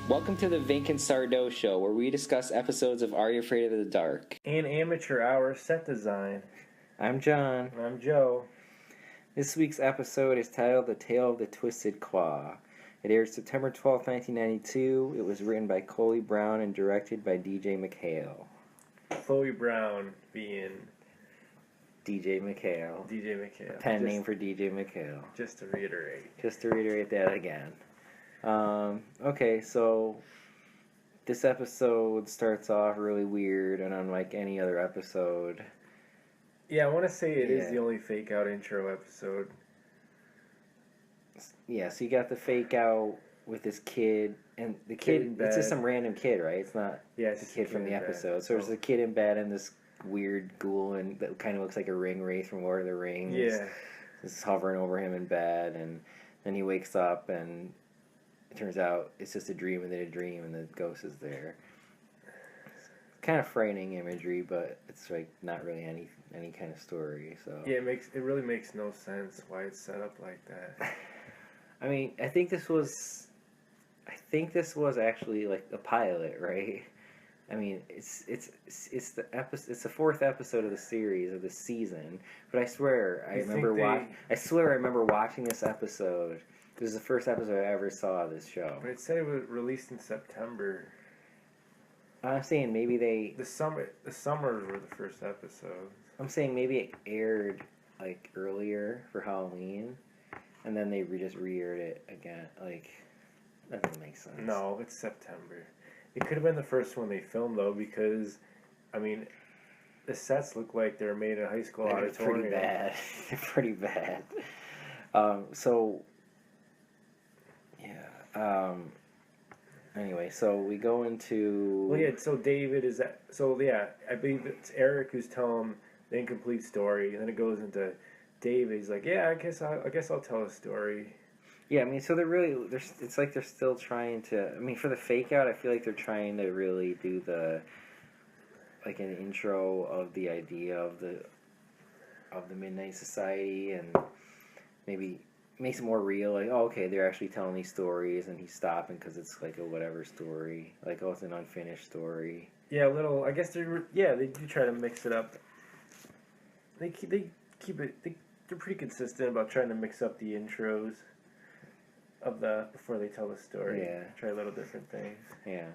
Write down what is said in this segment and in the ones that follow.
Welcome to the Vink and Sardo Show, where we discuss episodes of Are You Afraid of the Dark? And amateur hour set design. I'm John. And I'm Joe. This week's episode is titled The Tale of the Twisted Claw. It aired September 12, 1992. It was written by Coley Brown and directed by DJ McHale. Chloe Brown being... DJ McHale. DJ McHale. Pen name for DJ McHale. Just to reiterate. Just to reiterate that again. Okay, so this episode starts off really weird and unlike any other episode. Yeah, I want to say it is the only fake out intro episode. Yeah, so you got the fake out with this kid, and the kid, it's just some random kid, right? It's not the kid from the episode. So there's a kid in bed and this weird ghoul and that kind of looks like a ring wraith from Lord of the Rings. Yeah. It's hovering over him in bed, and then he wakes up and it turns out it's just a dream within a dream, and the ghost is there. It's kind of frightening imagery, but it's like not really any kind of story. So yeah, it really makes no sense why it's set up like that. I mean, I think this was actually like a pilot, right? I mean, it's the fourth episode of the series of the season, but I swear I remember watching this episode. This is the first episode I ever saw of this show. But it said it was released in September. I'm saying maybe the summers were the first episode. I'm saying maybe it aired like earlier for Halloween, and then they just re-aired it again. Like, that doesn't make sense. No, it's September. It could have been the first one they filmed though, because I mean, the sets look like they were made in a high school auditorium. Pretty bad. They're pretty bad. Anyway, so we go into... Well, yeah, so David is... I believe it's Eric who's telling the incomplete story, and then it goes into David. He's like, yeah, I guess I'll tell a story. Yeah, I mean, so it's like they're still trying to... I mean, for the fake out, I feel like they're trying to really do like an intro of the idea of the Midnight Society, and maybe... makes it more real, like, oh, okay, they're actually telling these stories, and he's stopping because it's like a whatever story, like, oh, it's an unfinished story. Yeah, I guess they do try to mix it up. They keep it, they're pretty consistent about trying to mix up the intros before they tell the story. Yeah. Try little different things. Yeah.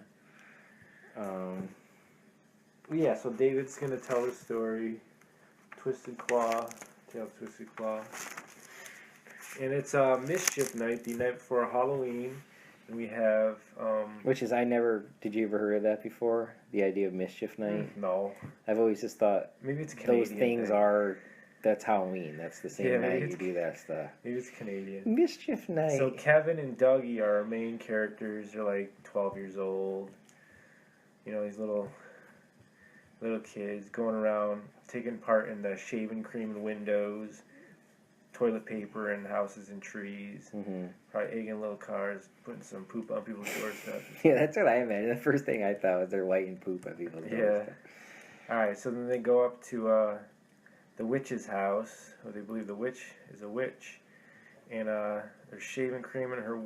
Yeah, so David's gonna tell the story, Tale of Twisted Claw. And it's Mischief night, the night before Halloween, and we have... Which is, did you ever heard of that before? The idea of Mischief night? No. I've always just thought... Maybe it's Canadian. Those things that's Halloween. That's the same night you do that stuff. Maybe it's Canadian. Mischief night. So Kevin and Dougie are our main characters. They're like 12 years old. You know, these little kids going around taking part in the shaving cream in windows, toilet paper in houses and trees, probably egging little cars, putting some poop on people's doorsteps. Yeah, that's what I imagined. The first thing I thought was they're lighting poop on people's doorsteps. Yeah. Alright, so then they go up to the witch's house, where they believe the witch is a witch, and there's shaving cream in her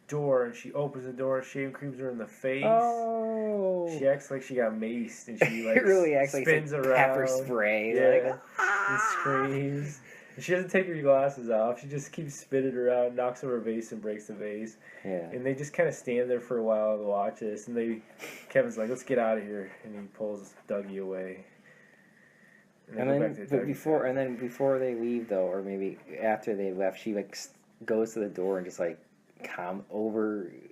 door, and she opens the door, and shaving creams her in the face. Oh! She acts like she got maced, and she like it really acts spins like around. Pepper spray. Yeah, like, and screams. She doesn't take her glasses off. She just keeps spinning around, knocks over a vase, and breaks the vase. Yeah. And they just kind of stand there for a while to watch this. And Kevin's like, "Let's get out of here," and he pulls Dougie away. Before they leave though, or maybe after they left, she like goes to the door and just like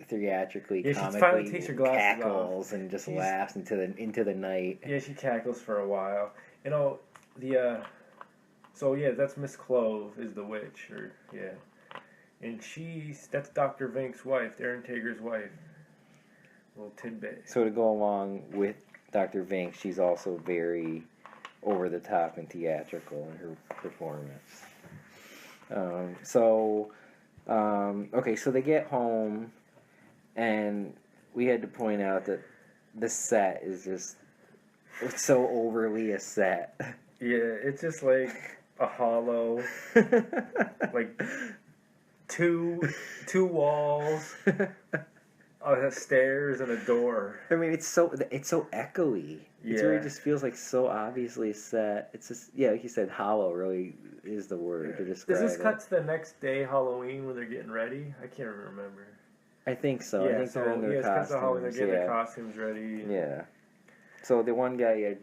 theatrically, comically takes her glasses cackles off. And just laughs into the night. Yeah, she cackles for a while. You know, so yeah, that's Miss Clove is the witch, and that's Dr. Vink's wife, Darren Tager's wife. Little tidbit. So to go along with Dr. Vink, she's also very over the top and theatrical in her performance. Okay, so they get home, and we had to point out that the set is just so overly a set. Yeah, it's just like a hollow, like two walls, stairs and a door. I mean, it's so echoey. Yeah. It really just feels like so obviously set. It's just, yeah, like you said, hollow really is the word to describe Does this it. cut to the next day, Halloween, when they're getting ready? I can't remember. I think so. Yeah, I think they're in their it's cuts to Halloween. They're costumes. getting Yeah. their costumes ready. Yeah. So the one guy,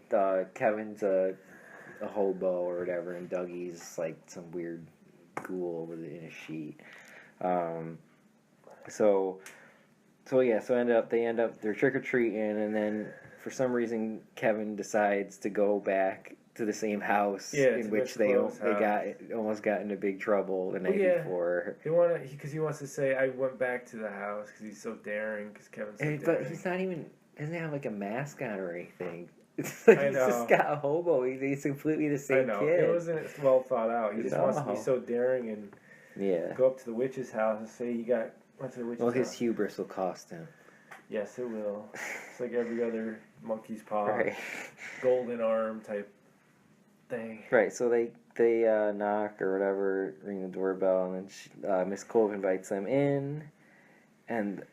Kevin's a hobo or whatever, and Dougie's like some weird ghoul in a sheet. So they end up they're trick or treating, and then for some reason Kevin decides to go back to the same house in which they almost got into big trouble the night before. Because he wants to say, I went back to the house because he's so daring. Because Kevin's so daring. But he's not even doesn't have like a mask on or anything. It's like he's just got a hobo. He's completely the same kid. It wasn't well thought out. He just wants to be so daring and go up to the witch's house and say he went to the witch's house. His hubris will cost him. Yes, it will. It's like every other monkey's paw, right. Golden arm type thing. Right. So they knock or whatever, ring the doorbell, and then Miss Cove invites them in, and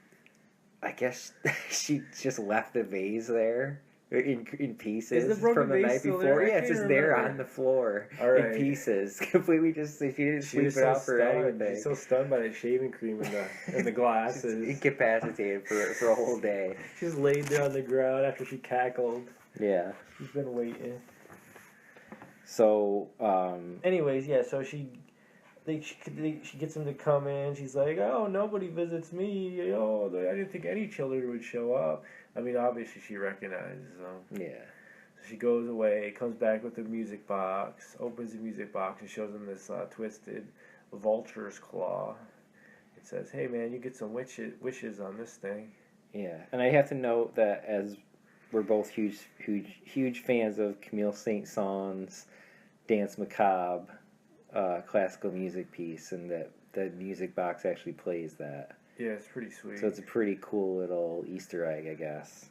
I guess she just left the vase there. In pieces from the night before. There? Yeah, it's just there on the floor in pieces. Completely just, she didn't sweep it out for anything. She's so stunned by the shaving cream in the glasses. She's incapacitated for a whole day. She's laid there on the ground after she cackled. Yeah. She's been waiting. So, anyways, yeah, so she gets him to come in. She's like, oh, nobody visits me. Oh, I didn't think any children would show up. I mean, obviously she recognizes them. Yeah. So she goes away, comes back with the music box, opens the music box, and shows him this twisted vulture's claw. It says, hey, man, you get some wishes on this thing. Yeah, and I have to note that as we're both huge fans of Camille Saint-Saëns' Dance Macabre classical music piece, and that the music box actually plays that. Yeah, it's pretty sweet. So it's a pretty cool little Easter egg, I guess.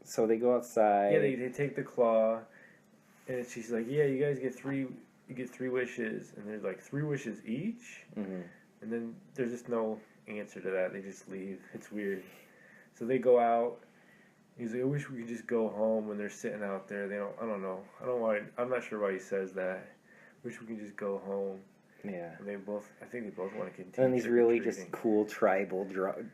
So they go outside. Yeah, they take the claw, and she's like, "Yeah, you guys get three wishes," and there's like 3 wishes each, and then there's just no answer to that. They just leave. It's weird. So they go out. He's like, "I wish we could just go home." When they're sitting out there, they don't. I don't know. I'm not sure why he says that. Wish we could just go home. Yeah. And I think they both want to continue. And these really just cool tribal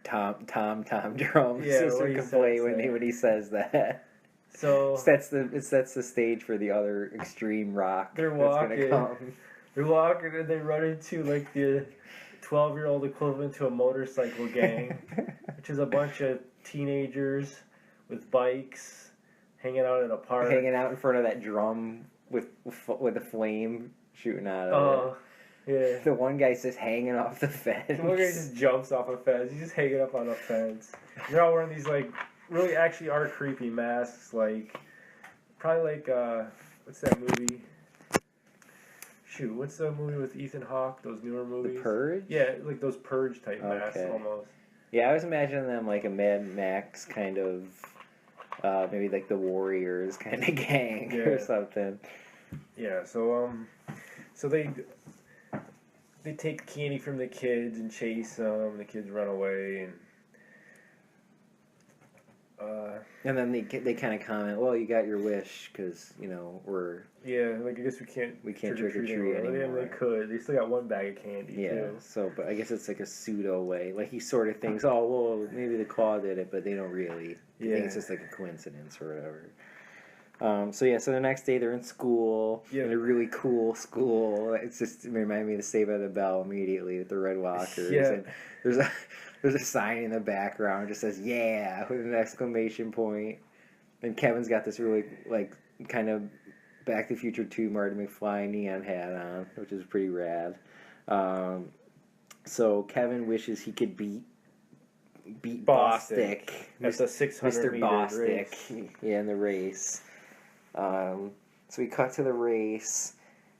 tom drums. Yeah, just to play when he says that. So it sets the stage for the other extreme rock. They're walking. They're walking, and they run into like the 12-year-old equivalent to a motorcycle gang, which is a bunch of teenagers with bikes hanging out in a park. Hanging out in front of that drum with a flame shooting out of it. Yeah. The one guy's just hanging off the fence. The one guy just jumps off a fence. He's just hanging up on a fence. They're all wearing these, like, really actually are creepy masks. Like, probably like, what's that movie? Shoot, what's the movie with Ethan Hawke? Those newer movies? The Purge? Yeah, like those Purge type masks almost. Yeah, I was imagining them like a Mad Max kind of, maybe like the Warriors kind of gang or something. Yeah, so they take candy from the kids and chase them. The kids run away, and then they kind of comment, "Well, you got your wish because we're like I guess we can't trick or treat anymore." They could. They still got one bag of candy. Too. So but I guess it's like a pseudo way. Like he sort of thinks, "Oh, well, maybe the claw did it," but they don't really. They think it's just like a coincidence or whatever. So the next day they're in school, in a really cool school. It reminded me of the Saved by the Bell immediately with the red walkers. Yeah. And there's a sign in the background that just says "Yeah" with an exclamation point. And Kevin's got this really like kind of Back to the Future 2 Marty McFly neon hat on, which is pretty rad. So Kevin wishes he could beat Bostick. That's a 600 Mr. Bostick. Race. Yeah, in the race. So we cut to the race,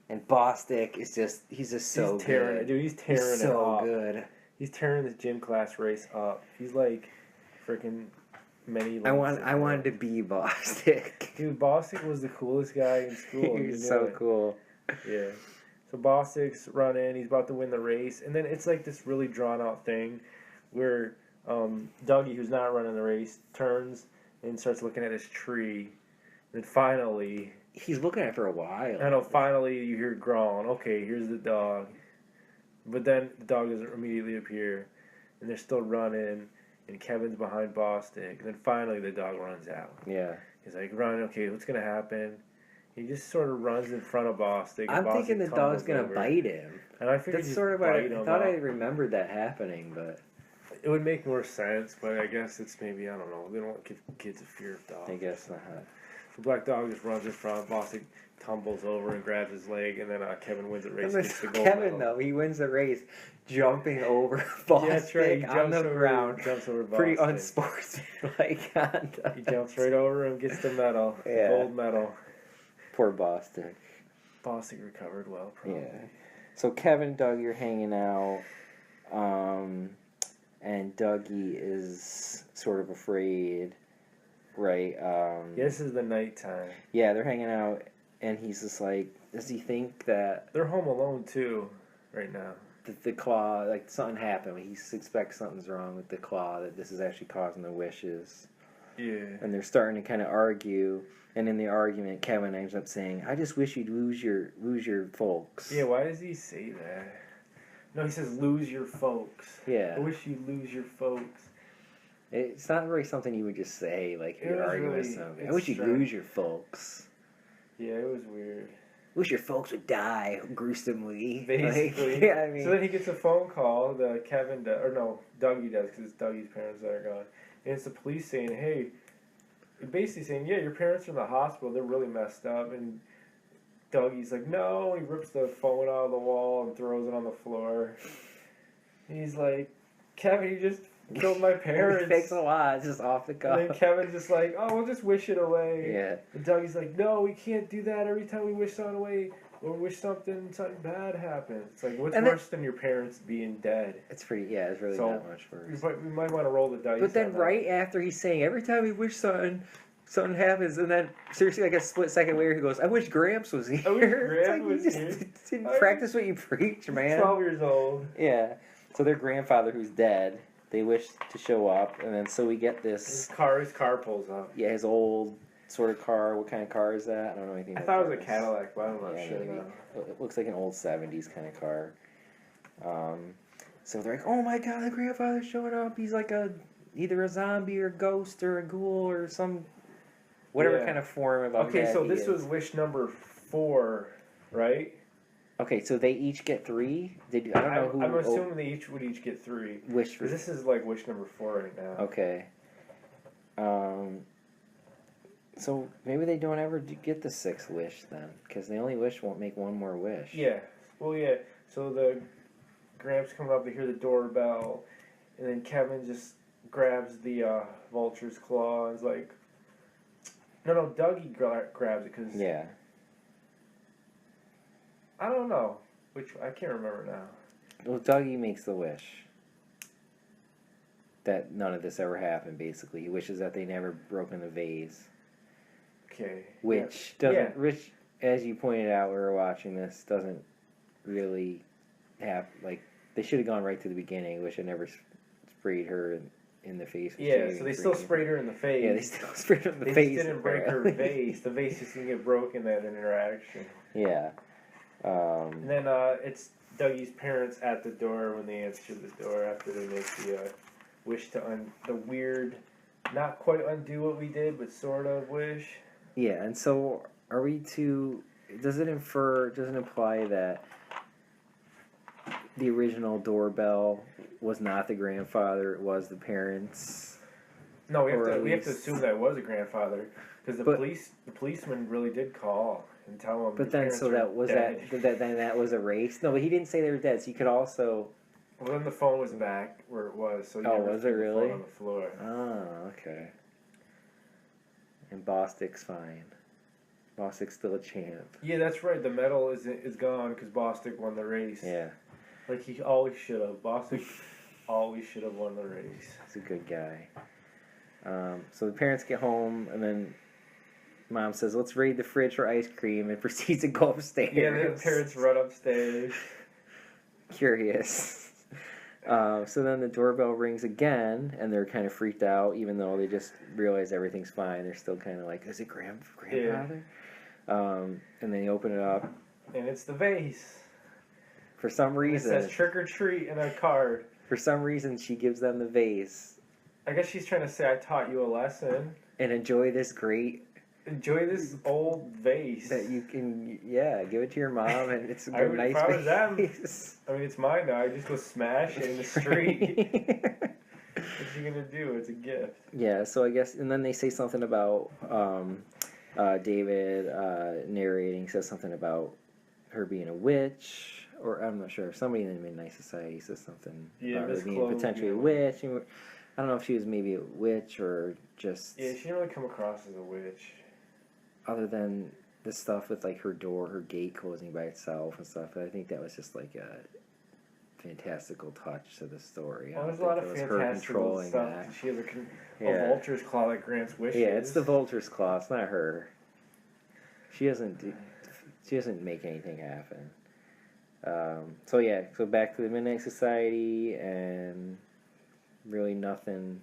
and Bostick is he's so tearing good. It, dude, he's tearing it so up. Good. He's tearing this gym class race up. He's like freaking many. I wanted to be Bostick. Dude, Bostick was the coolest guy in school. He was so cool. Yeah. So Bostick's running, he's about to win the race, and then it's like this really drawn out thing where Dougie, who's not running the race, turns and starts looking at his tree. And then finally, he's looking at it for a while. I know, finally you hear growling. Okay, here's the dog. But then the dog doesn't immediately appear, and they're still running, and Kevin's behind Bostick. And then finally the dog runs out. Yeah. He's like, run, okay, what's going to happen? He just sort of runs in front of Bostick. I'm thinking the dog's going to bite him. And I figured that's sort of what I thought. I remembered that happening, but it would make more sense. But I guess it's maybe, I don't know. They don't want give kids a fear of dogs. I guess not. The black dog just runs in front. Bostick tumbles over and grabs his leg, and then Kevin wins the race. Gets the gold Kevin, medal. though, he wins the race jumping over Bostick on the ground. Jumps over Bostick. Pretty unsportsmanlike conduct. He jumps right over him, gets the medal, the gold medal. Poor Bostick. Bostick recovered well, probably. Yeah. So Kevin and Dougie are hanging out, and Dougie is sort of afraid, right? This is the nighttime. Yeah, they're hanging out, and he's just like, does he think that... They're home alone, too, right now. The claw, like, something happened. He suspects something's wrong with the claw, that this is actually causing the wishes. Yeah. And they're starting to kind of argue, and in the argument, Kevin ends up saying, I just wish you'd lose your folks. Yeah, why does he say that? No, he says lose your folks. Yeah. I wish you'd lose your folks. It's not really something you would just say, like, if you're arguing with somebody. I wish you'd lose your folks. Yeah, it was weird. Wish your folks would die gruesomely. Basically. Like, yeah, I mean... So then he gets a phone call, Dougie does, because Dougie's parents are gone. And it's the police saying, hey, basically saying, yeah, your parents are in the hospital, they're really messed up. And Dougie's like, no, he rips the phone out of the wall and throws it on the floor. And he's like, Kevin, you just killed my parents. Thanks a lot, it's just off the cuff. And then Kevin's just like, oh, we'll just wish it away. Yeah. And Dougie's like, no, we can't do that. Every time we wish something away, or wish something bad happens. It's like, what's worse than your parents being dead? It's pretty, it's really not much worse. We might want to roll the dice. But then right after he's saying, every time we wish something happens, and then seriously, like a split second later, he goes, I wish Gramps was here. I wish Gramps was here. Didn't practice what you preach, man. 12 years old. Yeah. So their grandfather, who's dead, they wish to show up, and then so we get this... His car pulls up. Yeah, his old sort of car. What kind of car is that? I don't know anything about I thought it was a Cadillac, but I'm not sure. Maybe. It looks like an old 70s kind of car. So they're like, oh my god, the grandfather's showing up. He's like either a zombie or a ghost or a ghoul or some... whatever kind of form of... Okay, so this was wish number 4, right? Okay, so they each get 3? I don't know who... I'm assuming they would each get 3. Wish for... This is like wish number 4 right now. Okay. So maybe they don't ever get the 6th wish then, because the only wish won't make one more wish. Yeah. Well, yeah. So the Gramps come up, they hear the doorbell, and then Kevin just grabs the vulture's claw and is like... No, Dougie grabs it because... Yeah. I don't know. I can't remember now. Well, Dougie makes the wish that none of this ever happened, basically. He wishes that they never broken the vase. Okay. Which doesn't... Which, as you pointed out, we were watching this, doesn't really have... Like, they should have gone right to the beginning. Wish I never sprayed her in the face. Yeah, so they still sprayed her in the face. Yeah, they still sprayed her in the face. They just didn't break her vase. The vase just didn't get broken that interaction. Yeah. And then it's Dougie's parents at the door when they answer the door after they make the wish to the weird, not quite undo what we did, but sort of wish. Yeah, and so are we to... Does it imply that the original doorbell was not the grandfather, it was the parents? No, we have to assume that it was a grandfather, because the policeman really did call and tell him. But then, so that was dead. Then that was erased. No, but he didn't say they were dead. So you could also. Well, then the phone was back where it was. So was it really? The phone on the floor. Oh, okay. And Bostick's fine. Bostick's still a champ. Yeah, that's right. The medal is gone because Bostick won the race. Yeah. Like he always should have. Bostick always should have won the race. He's a good guy. So the parents get home, and then Mom says, let's raid the fridge for ice cream, and proceeds to go upstairs. Yeah, the parents run upstairs. Curious. So then the doorbell rings again, and they're kind of freaked out, even though they just realize everything's fine. They're still kind of like, is it grandfather? Yeah. And then they open it up. And it's the vase. For some reason. It says trick or treat in a card. For some reason, she gives them the vase. I guess she's trying to say, I taught you a lesson. And enjoy this old vase. That you can, give it to your mom, and it's a nice vase. I mean, it's mine now. I just go smash it in the street. What's she gonna do? It's a gift. Yeah, so I guess, and then they say something about, David narrating says something about her being a witch. Or I'm not sure. Somebody in the Midnight Society says something about her being potentially a witch. I don't know if she was maybe a witch or just... Yeah, she didn't really come across as a witch. Other than the stuff with, like, her gate closing by itself and stuff. But I think that was just, like, a fantastical touch to the story. Well, there's a lot of fantastical stuff. That. She has a vulture's claw that grants wishes. Yeah, it's the vulture's claw. It's not her. She doesn't make anything happen. So back to the Midnight Society, and really nothing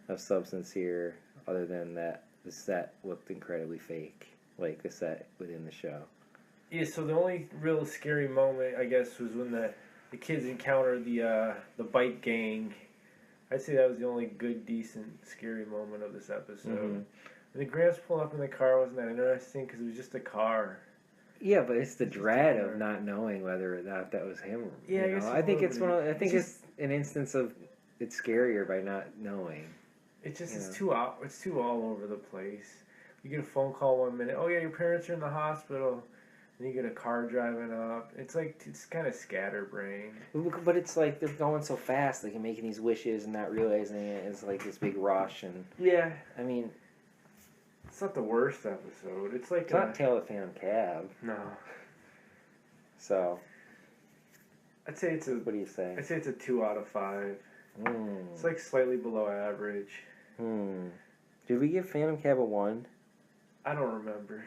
of substance here other than that the set looked incredibly fake, like the set within the show. Yeah, so the only real scary moment, I guess, was when the kids encountered the bike gang. I'd say that was the only good, decent, scary moment of this episode. Mm-hmm. And the Gramps pulling up in the car wasn't that interesting because it was just a car. Yeah, but it's the dread of not knowing whether or not that was him. Yeah, I think it's it's an instance of it's scarier by not knowing. It's just it's too all over the place. You get a phone call 1 minute, oh yeah, your parents are in the hospital, and you get a car driving up. It's like it's kind of scatterbrained. But it's like they're going so fast, like making these wishes and not realizing it. It's like this big rush, and I mean. It's not the worst episode. It's like not Tale of Phantom Cab. No. So. I'd say it's a. What do you say? I'd say it's a 2 out of 5. It's like slightly below average. Did we give Phantom Cab a 1? I don't remember.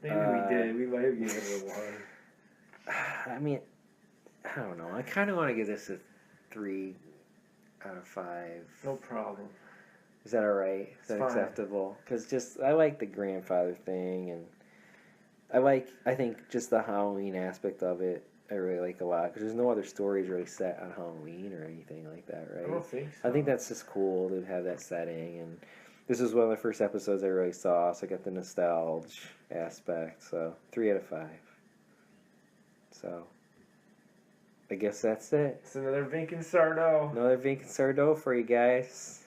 Maybe we did. We might have given it a 1. I mean, I don't know. I kind of want to give this a 3 out of 5. No problem. Is that alright? Is that acceptable? Because I like the grandfather thing, and I think just the Halloween aspect of it, I really like a lot. Because there's no other stories really set on Halloween or anything like that, right? I don't think so. I think that's just cool to have that setting, and this is one of the first episodes I really saw, so I got the nostalgia aspect, so 3 out of 5. So, I guess that's it. It's another Vink and Sardo. Another Vink and Sardo for you guys.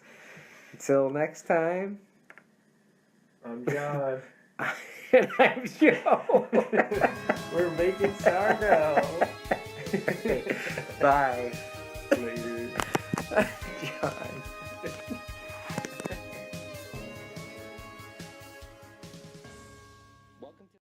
Until next time. I'm John. And I'm Joe. We're making Sardo. Bye. Later. John.